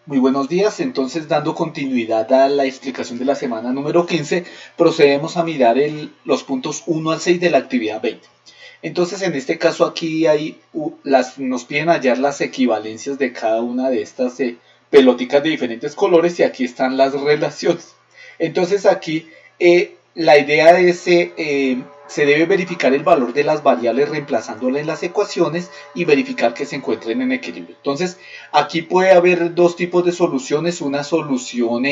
Muy buenos días, entonces dando continuidad a la explicación de la semana número 15, procedemos a mirar los puntos 1 al 6 de la actividad 20. Entonces en este caso aquí nos piden hallar las equivalencias de cada una de estas peloticas de diferentes colores y aquí están las relaciones. Entonces aquí la idea es se debe verificar el valor de las variables reemplazándole en las ecuaciones y verificar que se encuentren en equilibrio. Entonces aquí puede haber dos tipos de soluciones, una solución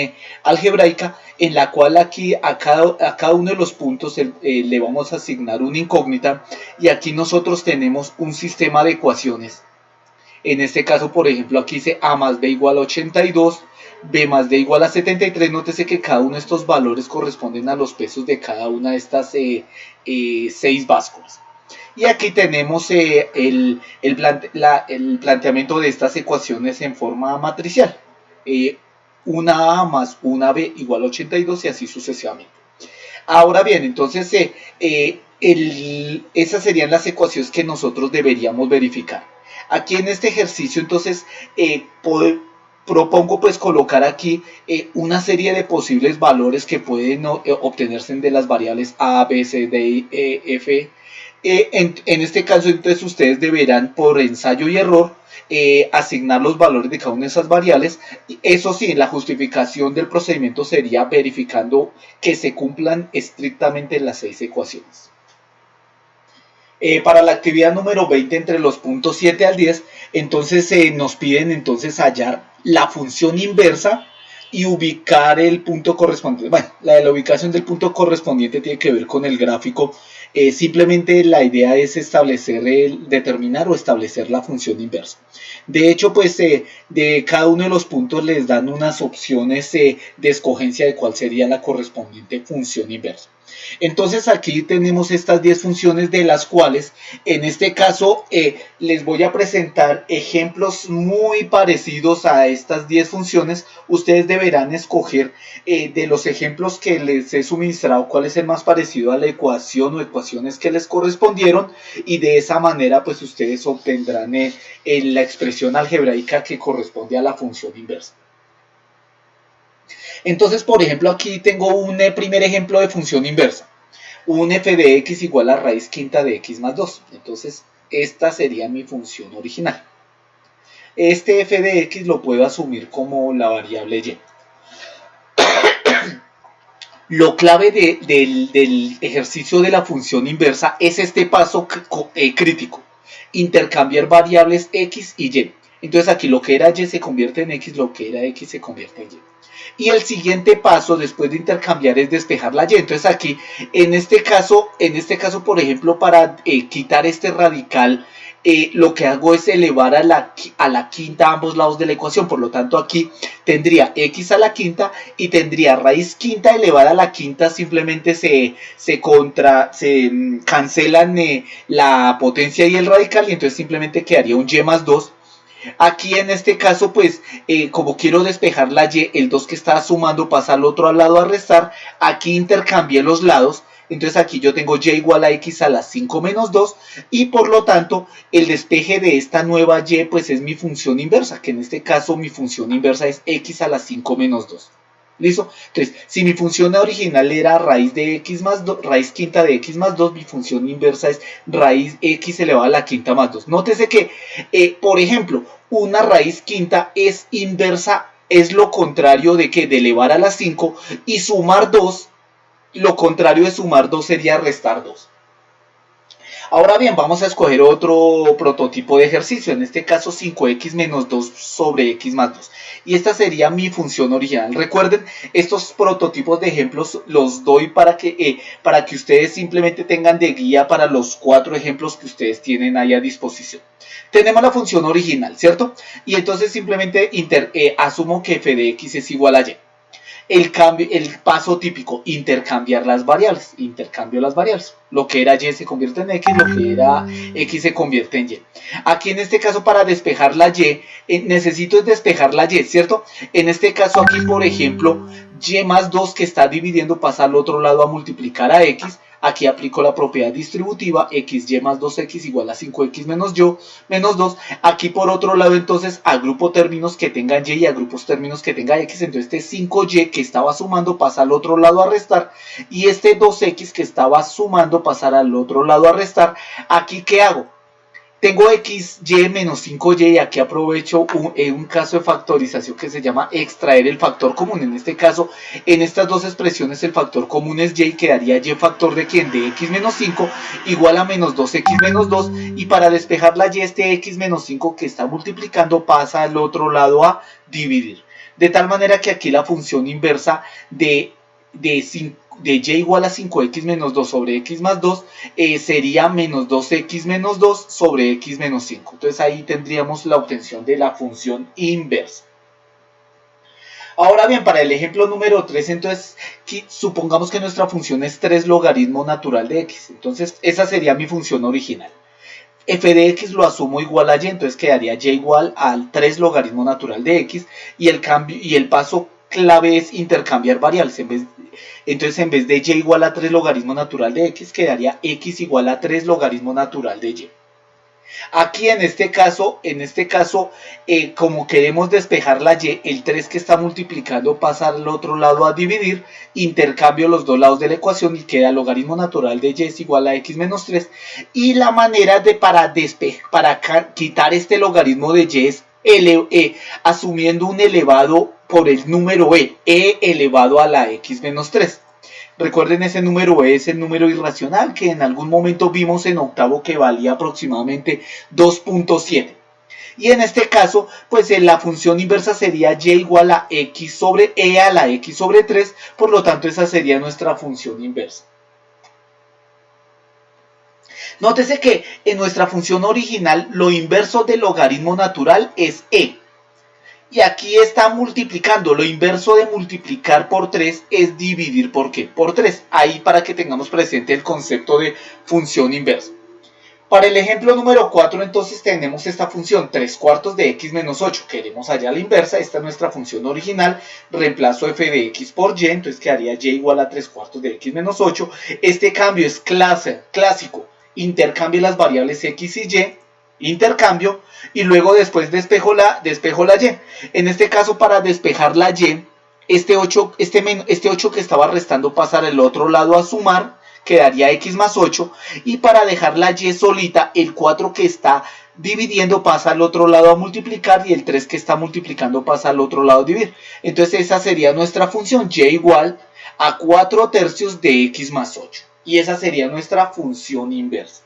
algebraica en la cual aquí a cada uno de los puntos le vamos a asignar una incógnita y aquí nosotros tenemos un sistema de ecuaciones. En este caso, por ejemplo, aquí dice A más B igual a 82, B más D igual a 73. Nótese que cada uno de estos valores corresponden a los pesos de cada una de estas 6 básculas. Y aquí tenemos el planteamiento de estas ecuaciones en forma matricial. Una A más una B igual a 82 y así sucesivamente. Ahora bien, entonces esas serían las ecuaciones que nosotros deberíamos verificar. Aquí en este ejercicio entonces propongo pues colocar aquí una serie de posibles valores que pueden obtenerse de las variables A, B, C, D, E, F. En este caso entonces ustedes deberán por ensayo y error asignar los valores de cada una de esas variables. Eso sí, la justificación del procedimiento sería verificando que se cumplan estrictamente las 6 ecuaciones. Para la actividad número 20 entre los puntos 7 al 10, entonces nos piden entonces hallar la función inversa y ubicar el punto correspondiente. Bueno, la de la ubicación del punto correspondiente tiene que ver con el gráfico. Simplemente la idea es determinar o establecer la función inversa. De hecho, pues de cada uno de los puntos les dan unas opciones de escogencia de cuál sería la correspondiente función inversa. Entonces aquí tenemos estas 10 funciones de las cuales en este caso les voy a presentar ejemplos muy parecidos a estas 10 funciones. Ustedes deberán escoger de los ejemplos que les he suministrado cuál es el más parecido a la ecuación o ecuaciones que les correspondieron y de esa manera pues ustedes obtendrán la expresión algebraica que corresponde a la función inversa. Entonces, por ejemplo, aquí tengo un primer ejemplo de función inversa. Un f de x igual a raíz quinta de x más 2. Entonces, esta sería mi función original. Este f de x lo puedo asumir como la variable y. Lo clave del ejercicio de la función inversa es este paso crítico. Intercambiar variables x y y. Entonces aquí lo que era y se convierte en x, lo que era x se convierte en y. Y el siguiente paso después de intercambiar es despejar la y. Entonces aquí, en este caso por ejemplo, para quitar este radical, lo que hago es elevar a la quinta a ambos lados de la ecuación. Por lo tanto, aquí tendría x a la quinta y tendría raíz quinta elevada a la quinta. Simplemente se cancelan la potencia y el radical y entonces simplemente quedaría un y más 2. Aquí en este caso, pues, como quiero despejar la y, el 2 que está sumando pasa al otro lado a restar. Aquí intercambié los lados. Entonces aquí yo tengo y igual a x a la 5 menos 2. Y por lo tanto, el despeje de esta nueva y, pues, es mi función inversa. Que en este caso, mi función inversa es x a la 5 menos 2. ¿Listo? Entonces, si mi función original era raíz de x más 2, raíz quinta de x más 2, mi función inversa es raíz x elevada a la quinta más 2. Nótese que, por ejemplo, una raíz quinta es inversa, es lo contrario de que de elevar a la 5 y sumar 2, lo contrario de sumar 2 sería restar 2. Ahora bien, vamos a escoger otro prototipo de ejercicio, en este caso 5x menos 2 sobre x más 2. Y esta sería mi función original. Recuerden, estos prototipos de ejemplos los doy para que ustedes simplemente tengan de guía para los 4 ejemplos que ustedes tienen ahí a disposición. Tenemos la función original, ¿cierto? Y entonces simplemente asumo que f de x es igual a y. El paso típico, intercambiar las variables. Intercambio las variables. Lo que era y se convierte en x, lo que era x se convierte en y. Aquí en este caso para despejar la y, necesito despejar la y, ¿cierto? En este caso aquí, por ejemplo, y más 2 que está dividiendo pasa al otro lado a multiplicar a x. aquí aplico la propiedad distributiva, xy más 2x igual a 5x menos 2. Aquí por otro lado entonces agrupo términos que tengan y agrupo términos que tengan x, entonces este 5y que estaba sumando pasa al otro lado a restar, y este 2x que estaba sumando pasar al otro lado a restar. Aquí ¿qué hago? Tengo xy menos 5y y aquí aprovecho un caso de factorización que se llama extraer el factor común. En este caso, en estas dos expresiones el factor común es y, quedaría y factor de ¿quién? De x menos 5 igual a menos 2x menos 2, y para despejar la y, este x menos 5 que está multiplicando pasa al otro lado a dividir. De tal manera que aquí la función inversa de y igual a 5x menos 2 sobre x más 2 sería menos 2x menos 2 sobre x menos 5. Entonces ahí tendríamos la obtención de la función inversa. Ahora bien, para el ejemplo número 3, entonces supongamos que nuestra función es 3 logaritmo natural de x. Entonces esa sería mi función original. F de x lo asumo igual a y, entonces quedaría y igual al 3 logaritmo natural de x, y el paso clave es intercambiar variables. Entonces en vez de y igual a 3 logaritmo natural de x, quedaría x igual a 3 logaritmo natural de y. Aquí en este caso, como queremos despejar la y, el 3 que está multiplicando pasa al otro lado a dividir, intercambio los dos lados de la ecuación y queda logaritmo natural de y es igual a x menos 3. Y la manera para quitar este logaritmo de y es asumiendo un elevado por el número e elevado a la x menos 3. Recuerden, ese número es el número irracional que en algún momento vimos en octavo que valía aproximadamente 2.7. Y en este caso, pues la función inversa sería y igual a x sobre e a la x sobre 3, por lo tanto esa sería nuestra función inversa. Nótese que en nuestra función original lo inverso del logaritmo natural es e. Y aquí está multiplicando. Lo inverso de multiplicar por 3 es dividir por ¿qué? Por 3. Ahí para que tengamos presente el concepto de función inversa. Para el ejemplo número 4, entonces tenemos esta función 3 cuartos de x menos 8. Queremos hallar la inversa. Esta es nuestra función original. Reemplazo f de x por y. Entonces quedaría y igual a 3 cuartos de x menos 8. Este cambio es clásico. Intercambio las variables x y y. Intercambio, y luego después despejo la y. En este caso, para despejar la y, este 8 que estaba restando pasar al otro lado a sumar, quedaría x más 8, y para dejar la y solita, el 4 que está dividiendo pasa al otro lado a multiplicar, y el 3 que está multiplicando pasa al otro lado a dividir. Entonces esa sería nuestra función, y igual a 4 tercios de x más 8, y esa sería nuestra función inversa.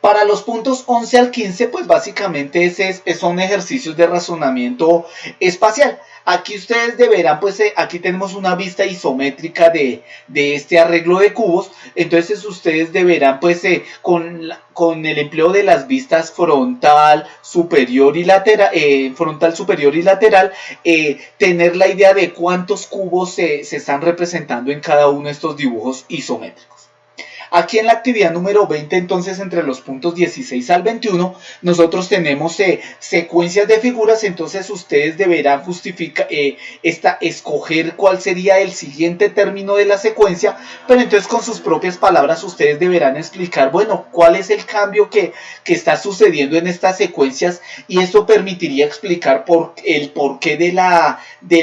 Para los puntos 11 al 15, pues básicamente son ejercicios de razonamiento espacial. Aquí ustedes deberán, pues aquí tenemos una vista isométrica de este arreglo de cubos. Entonces ustedes deberán, pues con el empleo de las vistas frontal, superior y lateral, tener la idea de cuántos cubos se están representando en cada uno de estos dibujos isométricos. Aquí en la actividad número 20, entonces, entre los puntos 16 al 21, nosotros tenemos secuencias de figuras. Entonces ustedes deberán escoger cuál sería el siguiente término de la secuencia, pero entonces con sus propias palabras ustedes deberán explicar, bueno, cuál es el cambio que está sucediendo en estas secuencias, y esto permitiría explicar el porqué de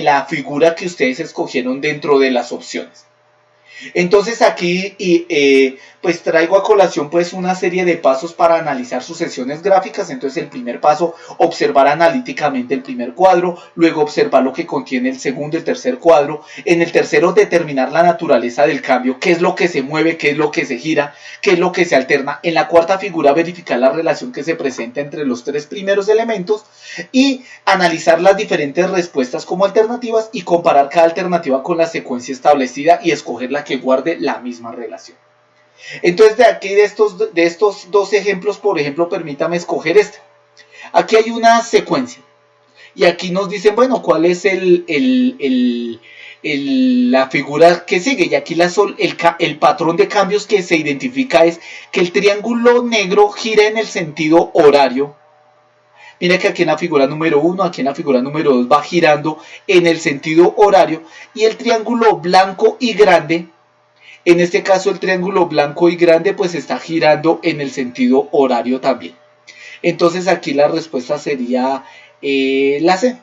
la figura que ustedes escogieron dentro de las opciones. Entonces aquí pues traigo a colación pues una serie de pasos para analizar sucesiones gráficas. Entonces el primer paso, observar analíticamente el primer cuadro, luego observar lo que contiene el segundo y el tercer cuadro. En el tercero, determinar la naturaleza del cambio, qué es lo que se mueve, qué es lo que se gira, qué es lo que se alterna. En la cuarta figura, verificar la relación que se presenta entre los tres primeros elementos y analizar las diferentes respuestas como alternativas y comparar cada alternativa con la secuencia establecida y escoger la que guarde la misma relación. Entonces de aquí de estos dos ejemplos, por ejemplo, permítame escoger este. Aquí hay una secuencia y aquí nos dicen, bueno, cuál es la figura que sigue, y aquí el patrón de cambios que se identifica es que el triángulo negro gira en el sentido horario, Mira que aquí en la figura número 1, aquí en la figura número 2 va girando en el sentido horario, y el triángulo blanco y grande, en este caso el triángulo blanco y grande pues está girando en el sentido horario también. Entonces aquí la respuesta sería la C.